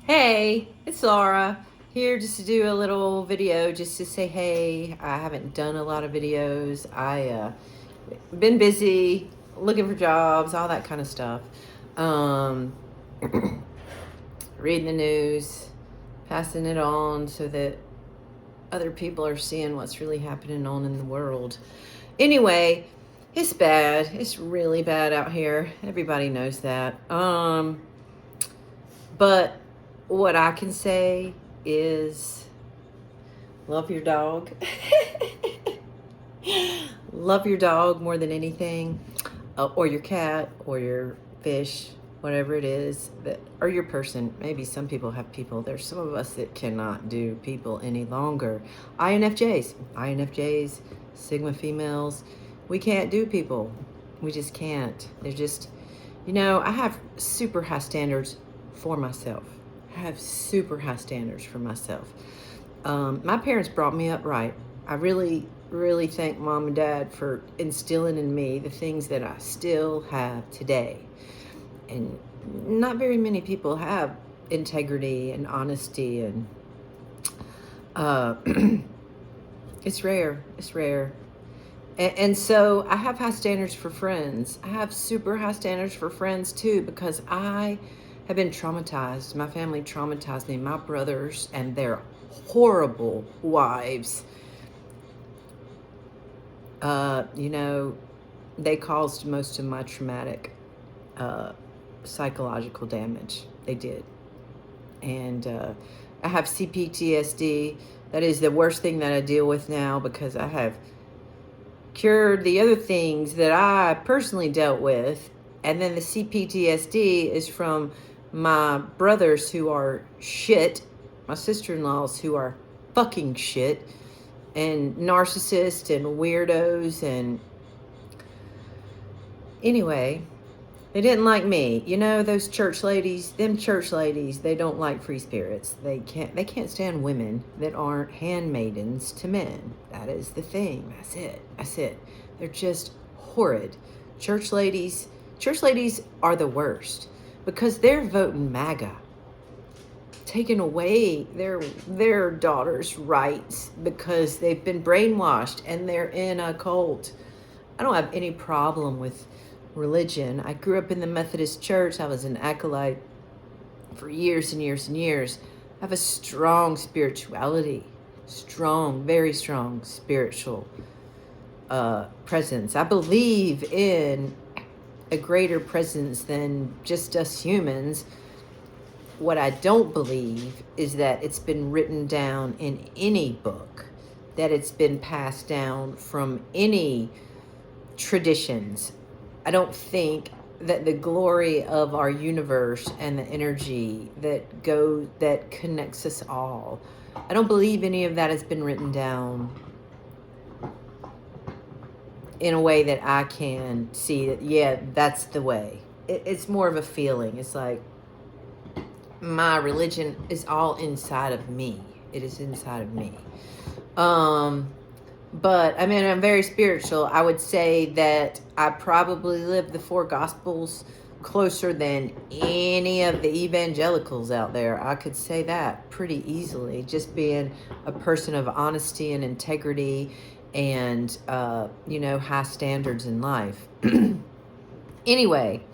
Hey, it's Laura here just to do a little video just to say hey. I haven't done a lot of videos. I been busy looking for jobs, all that kind of stuff. Um, reading the news, passing it on so that other people are seeing what's really happening on in the world. Anyway, it's bad. It's really bad out here. Everybody knows that. But what I can say is love your dog. Love your dog more than anything, or your cat, or your fish, whatever it is, or your person. Maybe some people have people. There's some of us that cannot do people any longer. INFJs, Sigma females, we can't do people. We just can't. They're just, I have super high standards for myself. I have super high standards for myself. My parents brought me up right. I really, really thank mom and dad for instilling in me the things that I still have today. And not very many people have integrity and honesty, and uh, it's rare. It's rare. And so I have high standards for friends. I have super high standards for friends too, because I have been traumatized. My family traumatized me. My brothers and their horrible wives, they caused most of my traumatic psychological damage. They did. And I have CPTSD. That is the worst thing that I deal with now, because I have cured the other things that I personally dealt with. And then the CPTSD is from my brothers who are shit, my sister-in-laws who are fucking shit, and narcissists and weirdos. And anyway, they didn't like me. Those church ladies, they don't like free spirits. They can't stand women that aren't handmaidens to men. That is the thing. That's it. They're just horrid. Church ladies are the worst, because they're voting MAGA, taking away their daughters' rights because they've been brainwashed and they're in a cult. I don't have any problem with religion. I grew up in the Methodist Church. I was an acolyte for years and years and years. I have a strong spirituality, very strong spiritual presence. I believe in a greater presence than just us humans. What I don't believe is that it's been written down in any book, that it's been passed down from any traditions. I don't think that the glory of our universe and the energy that connects us all, I don't believe any of that has been written down in a way that I can see that, yeah, that's the way. It's more of a feeling. It's like my religion is all inside of me. It is inside of me. But I mean, I'm very spiritual. I would say that I probably live the four gospels closer than any of the evangelicals out there. I could say that pretty easily, just being a person of honesty and integrity and, high standards in life. Anyway,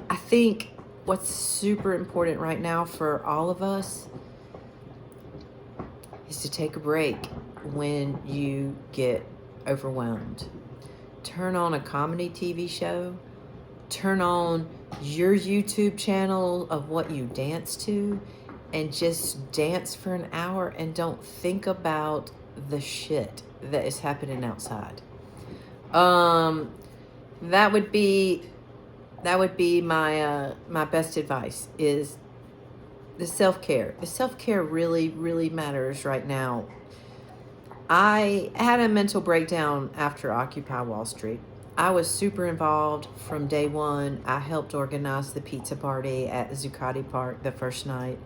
I think what's super important right now for all of us is to take a break when you get overwhelmed. Turn on a comedy TV show. Turn on your YouTube channel of what you dance to, and just dance for an hour and don't think about the shit that is happening outside. That would be my best advice, is the self-care. The self-care really, really matters right now. I had a mental breakdown after Occupy Wall Street. I was super involved from day one. I helped organize the pizza party at Zuccotti Park the first night.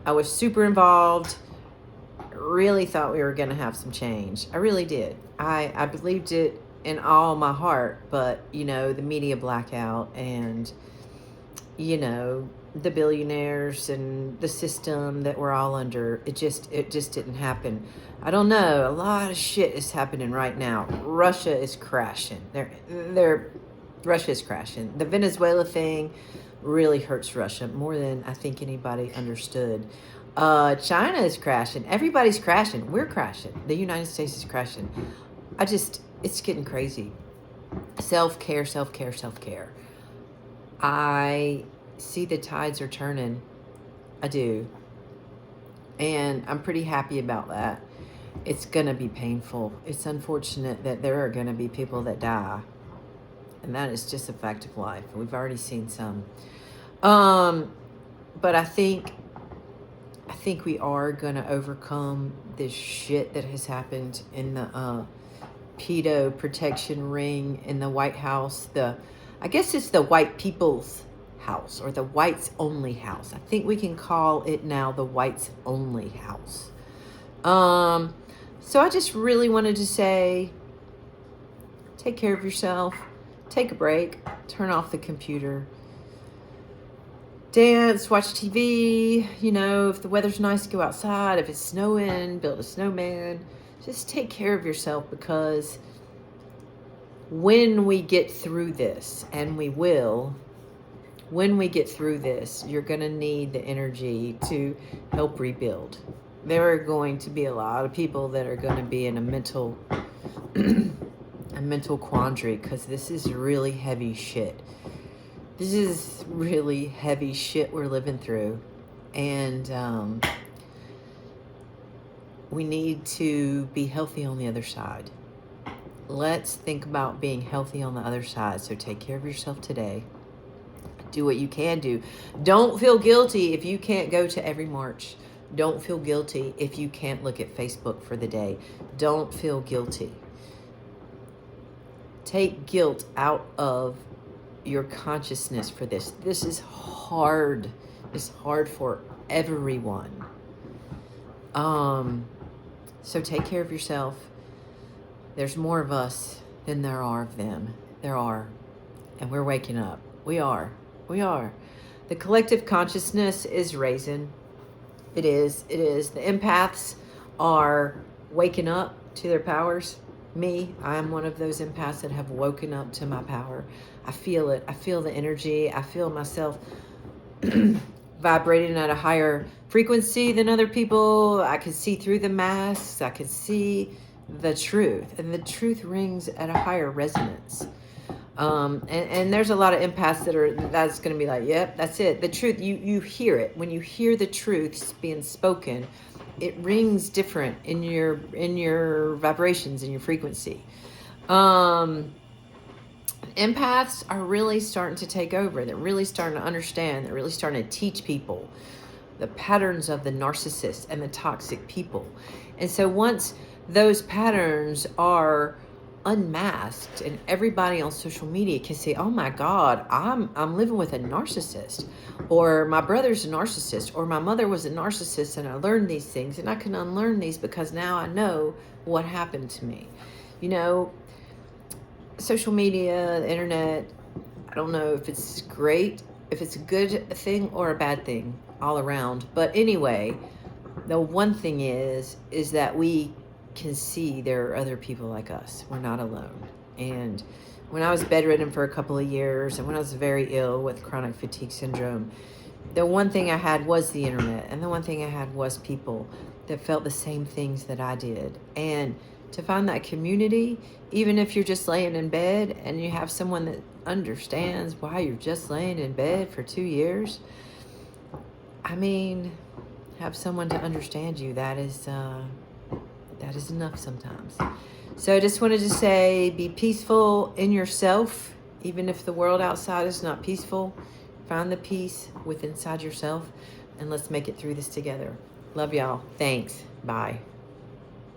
I was super involved. Really thought we were going to have some change. I really did. I believed it in all my heart, but, the media blackout and, the billionaires and the system that we're all under. It just didn't happen. I don't know. A lot of shit is happening right now. Russia is crashing. Russia is crashing. The Venezuela thing really hurts Russia more than I think anybody understood. China is crashing. Everybody's crashing. We're crashing. The United States is crashing. It's getting crazy. Self-care, self-care, self-care. I see the tides are turning. I do. And I'm pretty happy about that. It's going to be painful. It's unfortunate that there are going to be people that die. And that is just a fact of life. We've already seen some. But I think we are going to overcome this shit that has happened in the pedo protection ring in the White House. I guess it's the white people's house, or the whites only house. I think we can call it now the whites only house. So I just really wanted to say, take care of yourself, take a break, turn off the computer, dance, watch TV, if the weather's nice, go outside. If it's snowing, build a snowman. Just take care of yourself, because when we get through this, and we will, when we get through this, you're going to need the energy to help rebuild. There are going to be a lot of people that are going to be in a mental quandary, because this is really heavy shit. This is really heavy shit we're living through. And we need to be healthy on the other side. Let's think about being healthy on the other side. So take care of yourself today. Do what you can do. Don't feel guilty if you can't go to every march. Don't feel guilty if you can't look at Facebook for the day. Don't feel guilty. Take guilt out of your consciousness for this. This is hard. It's hard for everyone. So take care of yourself. There's more of us than there are of them. There are. And we're waking up. We are. The collective consciousness is raising. It is. The empaths are waking up to their powers. Me, I'm one of those empaths that have woken up to my power. I feel it. I feel the energy. I feel myself vibrating at a higher frequency than other people. I can see through the masks. I can see the truth. And the truth rings at a higher resonance. And there's a lot of empaths that's going to be like, yep, that's it. The truth, you hear it. When you hear the truth being spoken, it rings different in your vibrations, in your frequency. Empaths are really starting to take over. They're really starting to understand. They're really starting to teach people the patterns of the narcissist and the toxic people. And so once those patterns are unmasked and everybody on social media can say, oh my God, I'm living with a narcissist, or my brother's a narcissist, or my mother was a narcissist, and I learned these things, and I can unlearn these because now I know what happened to me. Social media, the internet, I don't know if it's great, if it's a good thing or a bad thing all around. But anyway, the one thing is that we can see there are other people like us. We're not alone. And when I was bedridden for a couple of years, and when I was very ill with chronic fatigue syndrome, the one thing I had was the internet, and the one thing I had was people that felt the same things that I did. And to find that community, even if you're just laying in bed and you have someone that understands why you're just laying in bed for 2 years, have someone to understand you, that is enough sometimes. So I just wanted to say, be peaceful in yourself, even if the world outside is not peaceful. Find the peace within inside yourself, and let's make it through this together. Love y'all. Thanks. Bye.